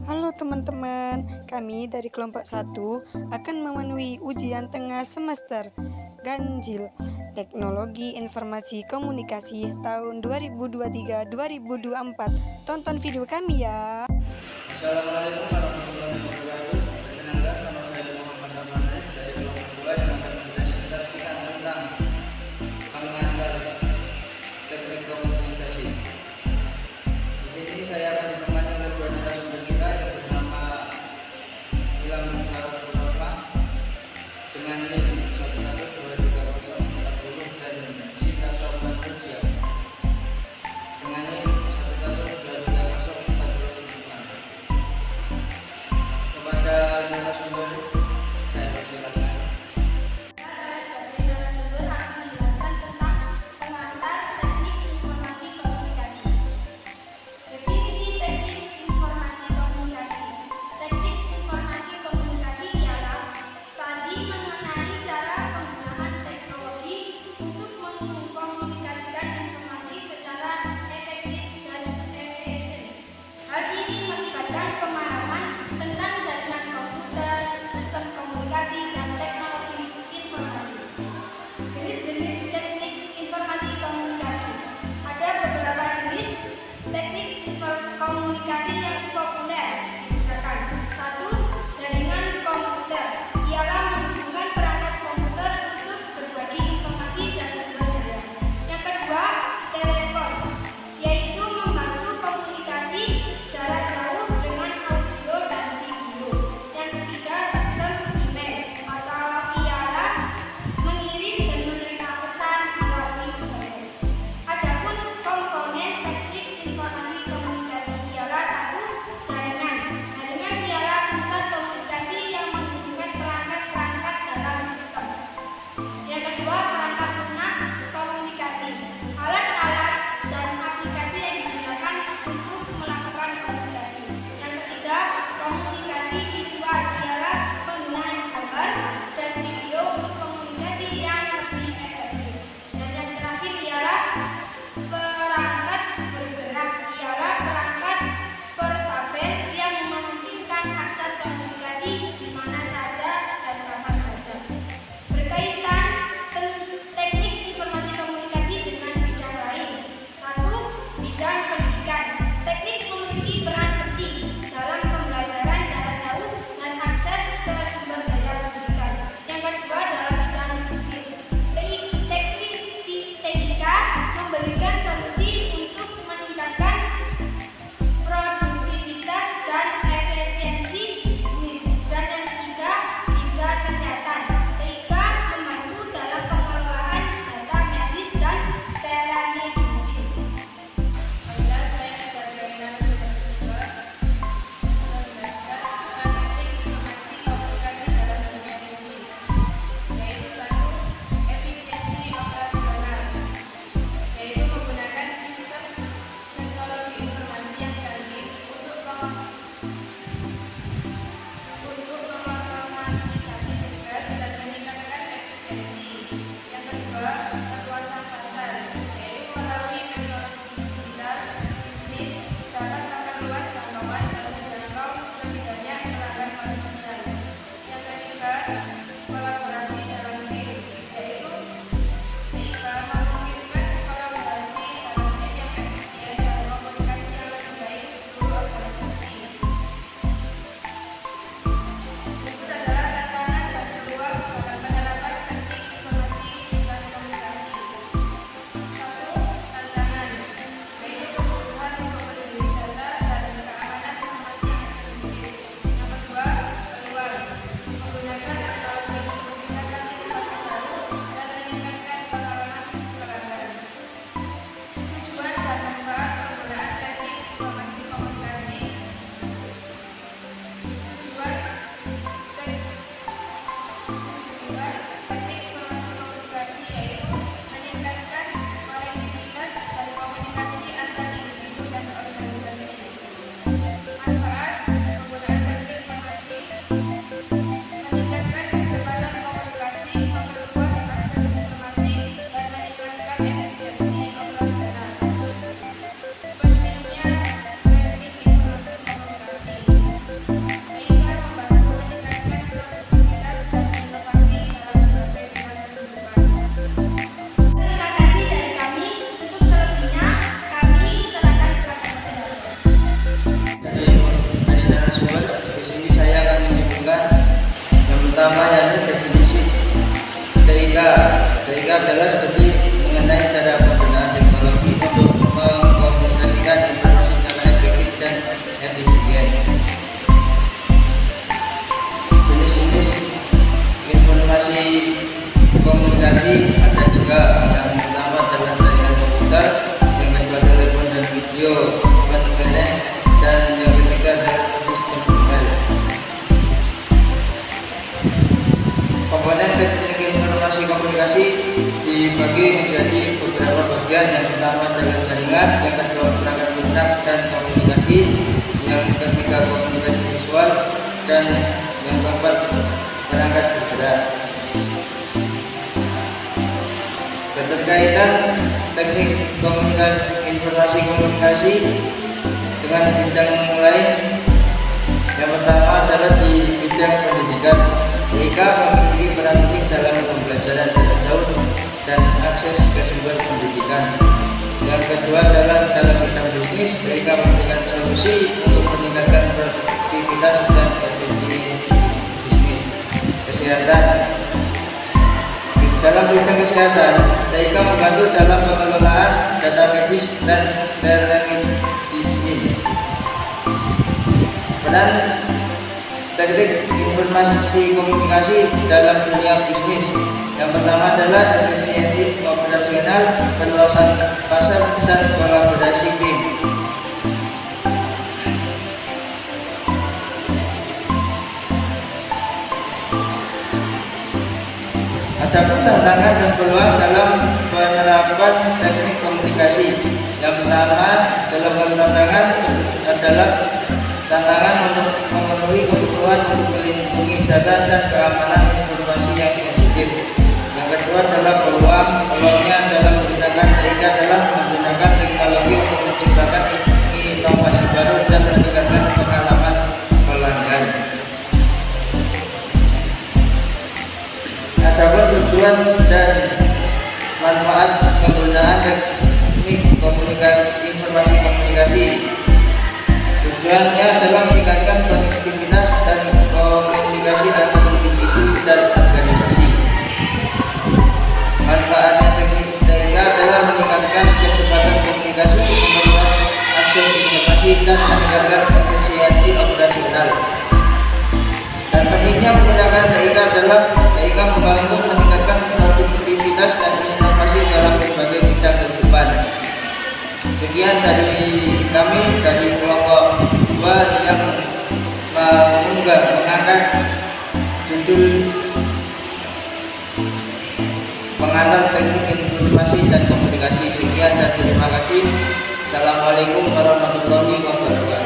Halo teman-teman, kami dari kelompok 1 akan memenuhi ujian tengah semester Ganjil Teknologi Informasi Komunikasi tahun 2023-2024. Tonton video kami ya. Assalamualaikum warahmatullahi wabarakatuh. Perkenalkan, nama saya Muhammad Armana dari kelompok 2 yang akan mempresentasikan tentang pengantar teknik komunikasi. Di sini saya akan ditemani oleh dua narasumber kita yang bernama Ilham Mutarfa dengan NIM 1123040 dan Sita Sobat Rupiah dengan NIM 1123040. Kepada narasumber saya persilakan. Saya sebagai narasumber akan menjelaskan tentang pengantar teknik informasi komunikasi. Definisi teknik informasi komunikasi. Teknik informasi komunikasi ialah studi mengenai cara penggunaan teknologi untuk mengkomunikasikan informasi secara efektif dan efisien. Hal ini melibatkan pemahaman tentang jaringan komputer, sistem komunikasi, dan teknologi informasi. Jenis-jenis teknik informasi komunikasi. Ada beberapa jenis teknik komunikasi yang populer digunakan. 1. Jaringan komputer ialah menghubungkan perangkat komputer untuk berbagi informasi dan sumber daya. Yang kedua, telepon, yaitu membantu komunikasi jarak jauh dengan audio dan video. Yang ketiga, sistem email atau ialah mengirim dan menerima pesan melalui internet. Adapun komponen teknik informasi komunikasi ialah 1. Jaringan. Jaringan ialah pusat komunikasi yang menghubungkan perangkat-perangkat dalam sistem. Yang kedua, perangkat lunak komunikasi, alat-alat dan aplikasi yang digunakan untuk melakukan komunikasi. Yang ketiga, komunikasi visual ialah penggunaan gambar dan video untuk komunikasi yang lebih efektif. Dan yang terakhir ialah perangkat bergerak ialah perangkat portabel yang memungkinkan akses komunikasi di mana saja dan kapan saja. Berkaitan teknik informasi komunikasi dengan bidang lain. 1. Bidang pendidikan. Teknik memiliki peran penting dalam pembelajaran jarak jauh dan akses ke sumber daya pendidikan. Yang kedua, dalam bidang bisnis. Teknik TIK memberikan solusi untuk meningkatkan produktivitas dan efisiensi bisnis. Dan yang ketiga, bidang kesehatan. TIK membantu dalam pengelolaan data medis dan telemedicine. Baiklah, saya sebagai narasumber kedua akan menjelaskan tentang teknik informasi komunikasi dalam dunia bisnis, yaitu 1. Efisiensi operasional, yaitu menggunakan sistem teknologi informasi yang canggih untuk mengotomatisasi tugas dan meningkatkan efisiensi. Yang kedua, perluasan pasar, yaitu melalui teknologi digital bisnis dapat memperluas jangkauan dan menjangkau lebih banyak pelanggan potensial. Yang ketiga, kolaborasi dalam tim, yaitu TIK memungkinkan kolaborasi dalam tim yang efisien dan komunikasi yang lebih baik di seluruh organisasi. Berikut adalah tantangan dan peluang dalam penerapan teknik informasi dan komunikasi. 1. Tantangan, yaitu kebutuhan untuk melindungi data dan keamanan informasi pertama yaitu definisi TIK. TIK adalah studi mengenai cara penggunaan teknologi untuk mengkomunikasikan informasi secara efektif dan efisien. Jenis-jenis informasi komunikasi ada 3. Yang pertama adalah jaringan komputer, yang kedua telepon dan video conference, dan yang ketiga adalah sistem email. Komponen teknik informasi komunikasi dibagi menjadi beberapa bagian. Yang pertama adalah jaringan, yang kedua perangkat lunak dan komunikasi, yang ketiga komunikasi visual, dan yang keempat perangkat bergerak. Keterkaitan teknik informasi komunikasi dengan bidang lain, yang pertama adalah di bidang pendidikan. TIK memiliki peran penting dalam pembelajaran jarak jauh dan akses ke sumber pendidikan. Yang kedua adalah dalam bidang bisnis. TIK memberikan solusi untuk meningkatkan produktivitas dan efisiensi bisnis. Kesehatan. Dalam bidang kesehatan, TIK membantu dalam pengelolaan data medis dan telemedicine. Peran teknik informasi komunikasi dalam dunia bisnis. Yang pertama adalah efisiensi operasional, perluasan pasar, dan kolaborasi tim. Adapun tantangan dan peluang dalam penerapan teknik komunikasi. Yang pertama dalam hal tantangan adalah tantangan untuk memenuhi kebutuhan untuk melindungi data dan keamanan informasi yang sensitif. Yang kedua adalah peluangnya dalam menggunakan TIK adalah menggunakan teknologi untuk menciptakan inovasi baru dan meningkatkan pengalaman pelanggan. Adapun tujuan dan manfaat penggunaan teknik informasi komunikasi. Tujuannya adalah meningkatkan konektivitas dan komunikasi antar individu dan organisasi. Manfaatnya teknik TIK adalah meningkatkan kecepatan komunikasi, memperluas akses informasi, dan meningkatkan efisiensi operasional. Dan pentingnya menggunakan TIK adalah TIK membantu meningkatkan produktivitas dan inovasi dalam berbagai bidang kehidupan. Sekian dari kami dari kelompok 2 yang mengangkat judul pengantar teknik informasi dan komunikasi. Sekian dan terima kasih. Assalamualaikum warahmatullahi wabarakatuh.